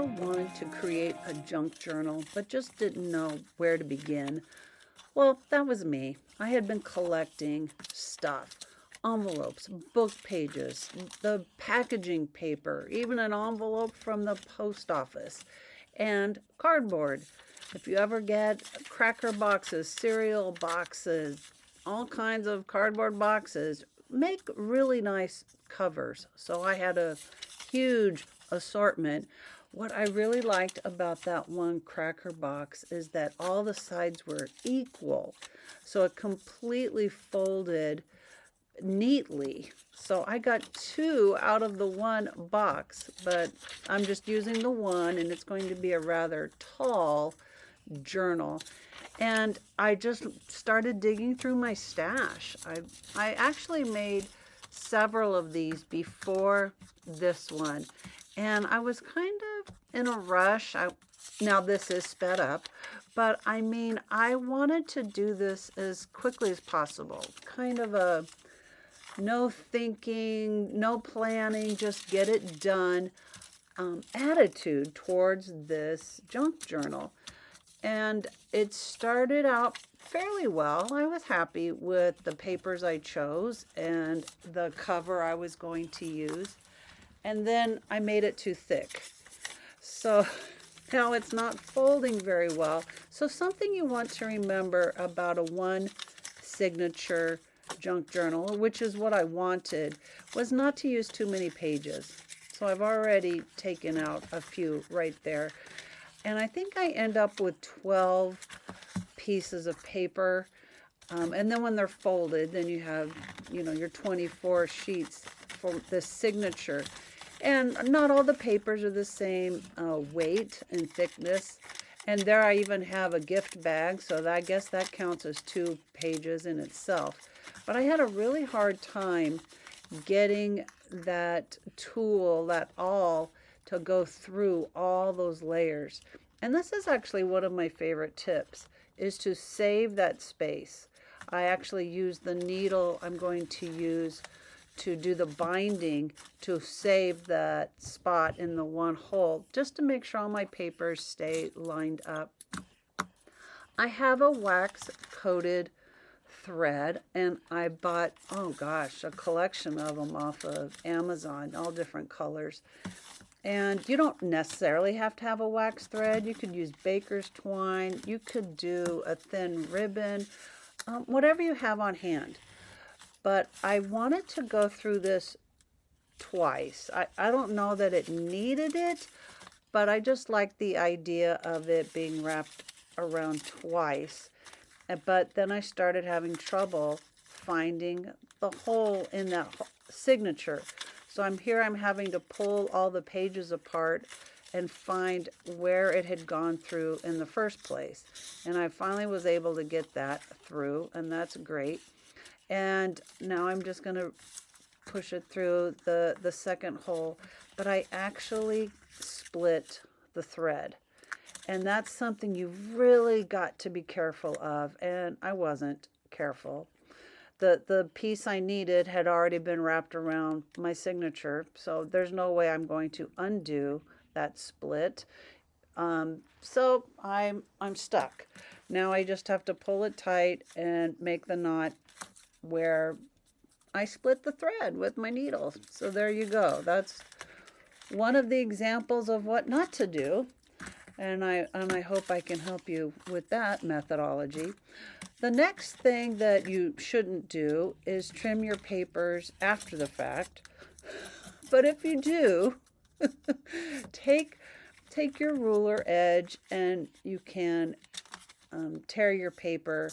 ever wanted to create a junk journal but just didn't know where to begin? Well, that was me. I had been collecting stuff, envelopes, book pages, the packaging paper, even an envelope from the post office, and cardboard. If you ever get cracker boxes, cereal boxes, all kinds of cardboard boxes, make really nice covers. So I had a huge assortment. What I really liked about that one cracker box is that all the sides were equal. So it completely folded neatly. So I got two out of the one box, but I'm just using the one, and it's going to be a rather tall journal. And I just started digging through my stash. I actually made several of these before this one, and I was kind of in a rush. Now this is sped up, but I mean, I wanted to do this as quickly as possible. Kind of a no thinking, no planning, just get it done attitude towards this junk journal. And it started out fairly well. I was happy with the papers I chose and the cover I was going to use. And then I made it too thick. So now it's not folding very well. So something you want to remember about a one signature junk journal, which is what I wanted, was not to use too many pages. So I've already taken out a few right there. And I think I end up with 12 pieces of paper. And then when they're folded, then you have, your 24 sheets for the signature. And not all the papers are the same weight and thickness. And there I even have a gift bag, so I guess that counts as 2 pages in itself. But I had a really hard time getting that tool, that awl, to go through all those layers. And this is actually one of my favorite tips, is to save that space. I actually use the needle I'm going to use to do the binding to save that spot in the one hole, just to make sure all my papers stay lined up. I have a wax coated thread, and I bought, a collection of them off of Amazon, all different colors. And you don't necessarily have to have a wax thread. You could use baker's twine. You could do a thin ribbon, whatever you have on hand. But I wanted to go through this twice. I don't know that it needed it, but I just like the idea of it being wrapped around twice. But then I started having trouble finding the hole in that signature. So I'm having to pull all the pages apart and find where it had gone through in the first place. And I finally was able to get that through, and that's great. And now I'm just going to push it through the second hole. But I actually split the thread. And that's something you've really got to be careful of, and I wasn't careful. The piece I needed had already been wrapped around my signature, so there's no way I'm going to undo that split. So I'm stuck. Now I just have to pull it tight and make the knot where I split the thread with my needle. So there you go. That's one of the examples of what not to do. And I hope I can help you with that methodology. The next thing that you shouldn't do is trim your papers after the fact. But if you do, take your ruler edge and you can tear your paper.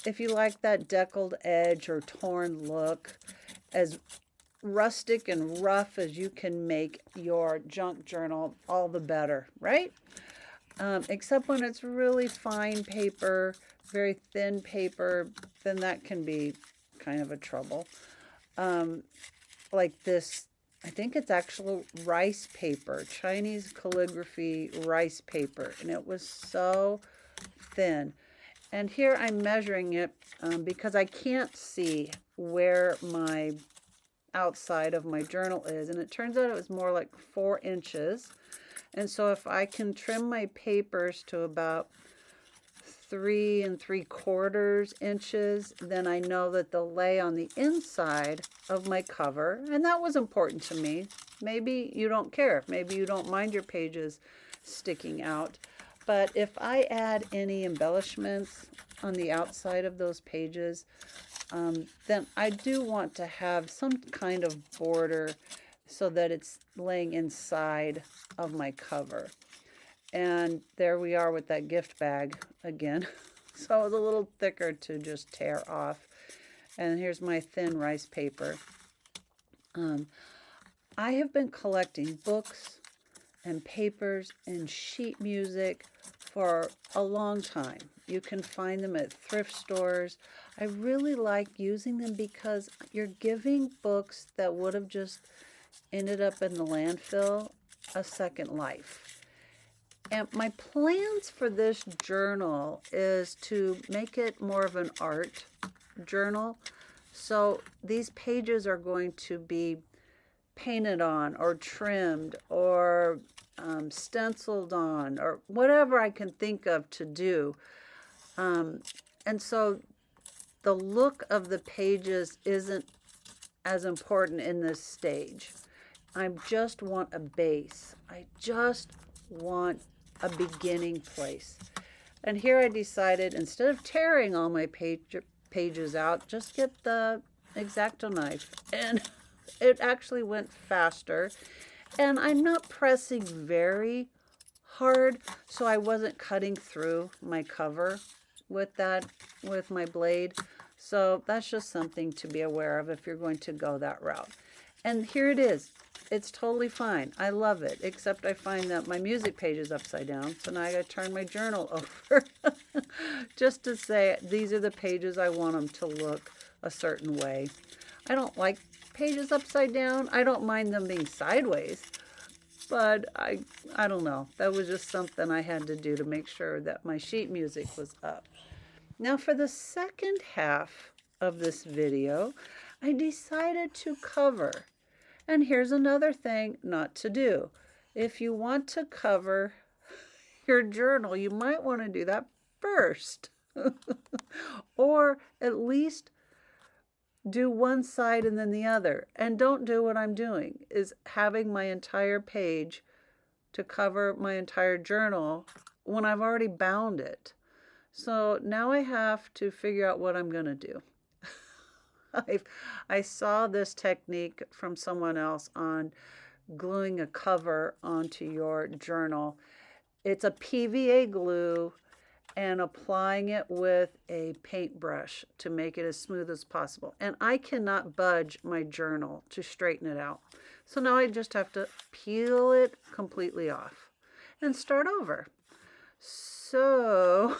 If you like that deckled edge or torn look, as rustic and rough as you can make your junk journal, all the better, right? Except when it's really fine paper, very thin paper, then that can be kind of a trouble. Like this, I think it's actual rice paper, Chinese calligraphy rice paper, and it was so thin. And here I'm measuring it because I can't see where my outside of my journal is, and it turns out it was more like 4 inches. And so if I can trim my papers to about 3 3/4 inches, then I know that they'll lay on the inside of my cover. And that was important to me. Maybe you don't care. Maybe you don't mind your pages sticking out. But if I add any embellishments on the outside of those pages, then I do want to have some kind of border so that it's laying inside of my cover. And there we are with that gift bag again. So it was a little thicker to just tear off. And here's my thin rice paper. I have been collecting books and papers and sheet music for a long time. You can find them at thrift stores. I really like using them because you're giving books that would have just ended up in the landfill a second life. And my plans for this journal is to make it more of an art journal. So these pages are going to be painted on or trimmed or stenciled on or whatever I can think of to do. And so the look of the pages isn't as important in this stage. I just want a base. I just want a beginning place. And here I decided, instead of tearing all my pages out, just get the X-Acto knife. And it actually went faster. And I'm not pressing very hard, so I wasn't cutting through my cover with my blade. So that's just something to be aware of if you're going to go that route. And here it is. It's totally fine. I love it, except I find that my music page is upside down. So now I got to turn my journal over just to say these are the pages I want them to look a certain way. I don't like pages upside down. I don't mind them being sideways, but I don't know. That was just something I had to do to make sure that my sheet music was up. Now for the second half of this video, I decided to cover. And here's another thing not to do. If you want to cover your journal, you might want to do that first. Or at least do one side and then the other. And don't do what I'm doing, is having my entire page to cover my entire journal when I've already bound it. So now I have to figure out what I'm going to do. I saw this technique from someone else on gluing a cover onto your journal. It's a PVA glue and applying it with a paintbrush to make it as smooth as possible. And I cannot budge my journal to straighten it out. So now I just have to peel it completely off and start over. So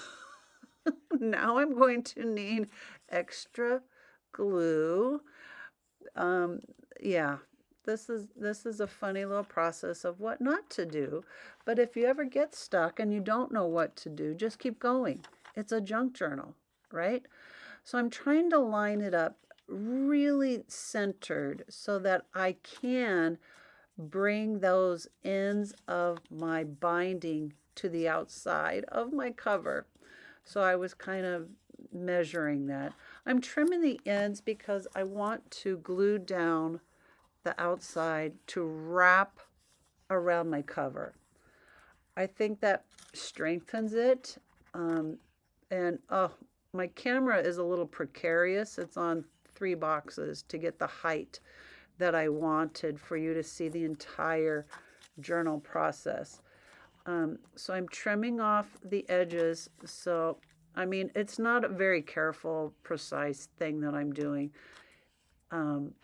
now I'm going to need extra glue. Yeah, this is a funny little process of what not to do. But if you ever get stuck and you don't know what to do, just keep going. It's a junk journal, right? So I'm trying to line it up really centered so that I can bring those ends of my binding to the outside of my cover. So I was kind of measuring that. I'm trimming the ends because I want to glue down the outside to wrap around my cover. I think that strengthens it. And my camera is a little precarious. It's on 3 boxes to get the height that I wanted for you to see the entire journal process. So I'm trimming off the edges. So I mean, it's not a very careful, precise thing that I'm doing. I'm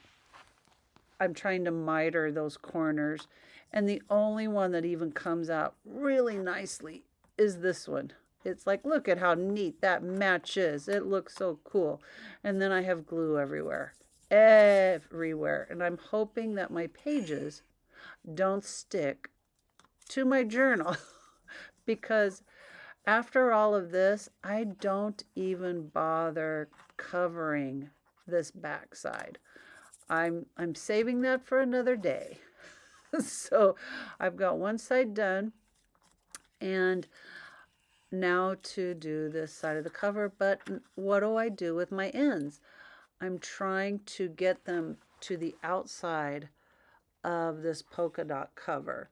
trying to miter those corners. And the only one that even comes out really nicely is this one. It's like, look at how neat that matches. It looks so cool. And then I have glue everywhere. Everywhere. And I'm hoping that my pages don't stick to my journal because after all of this, I don't even bother covering this backside. I'm saving that for another day. So I've got one side done, and now to do this side of the cover. But what do I do with my ends? I'm trying to get them to the outside of this polka dot cover.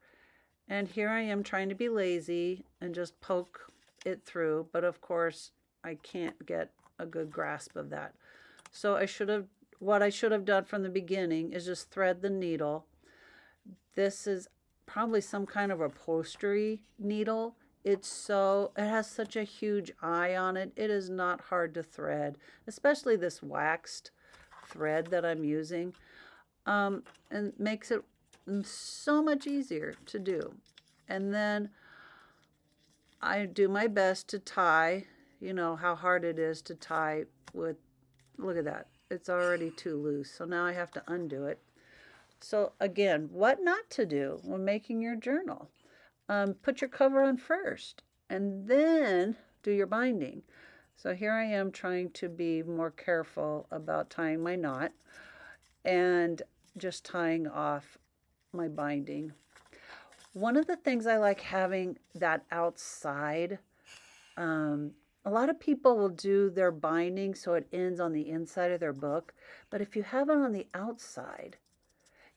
And here I am trying to be lazy and just poke it through, but of course I can't get a good grasp of that. So what I should have done from the beginning is just thread the needle. This is probably some kind of upholstery needle. It has such a huge eye on it. It is not hard to thread, especially this waxed thread that I'm using, and makes it so much easier to do. And then I do my best to tie. You know how hard it is to tie with, look at that. It's already too loose. So now I have to undo it. So again, what not to do when making your journal. Put your cover on first and then do your binding. So here I am trying to be more careful about tying my knot and just tying off my binding. One of the things I like having that outside, a lot of people will do their binding so it ends on the inside of their book, but if you have it on the outside,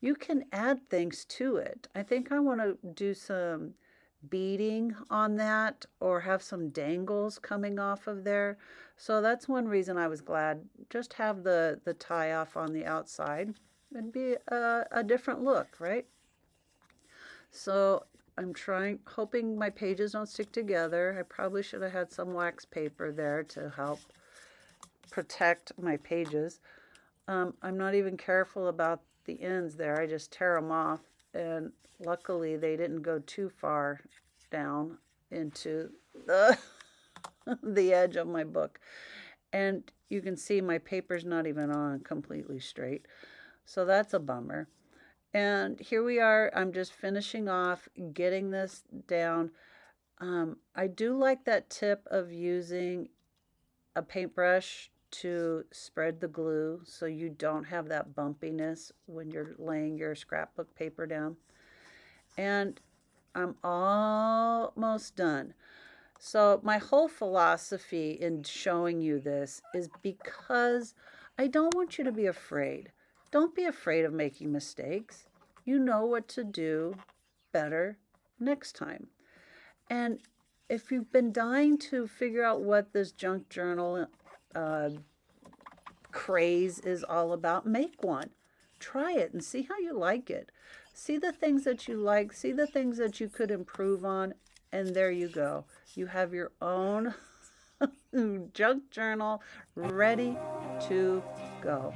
you can add things to it. I think I want to do some beading on that or have some dangles coming off of there. So that's one reason I was glad. Just have the tie off on the outside. It'd be a different look, right? So I'm hoping my pages don't stick together. I probably should have had some wax paper there to help protect my pages. I'm not even careful about the ends there. I just tear them off, and luckily they didn't go too far down into the edge of my book. And you can see my paper's not even on completely straight. So that's a bummer. And here we are. I'm just finishing off getting this down. I do like that tip of using a paintbrush to spread the glue so you don't have that bumpiness when you're laying your scrapbook paper down. And I'm almost done. So my whole philosophy in showing you this is because I don't want you to be afraid. Don't be afraid of making mistakes. You know what to do better next time. And if you've been dying to figure out what this junk journal craze is all about, make one. Try it and see how you like it. See the things that you like, see the things that you could improve on, and there you go. You have your own junk journal ready to go.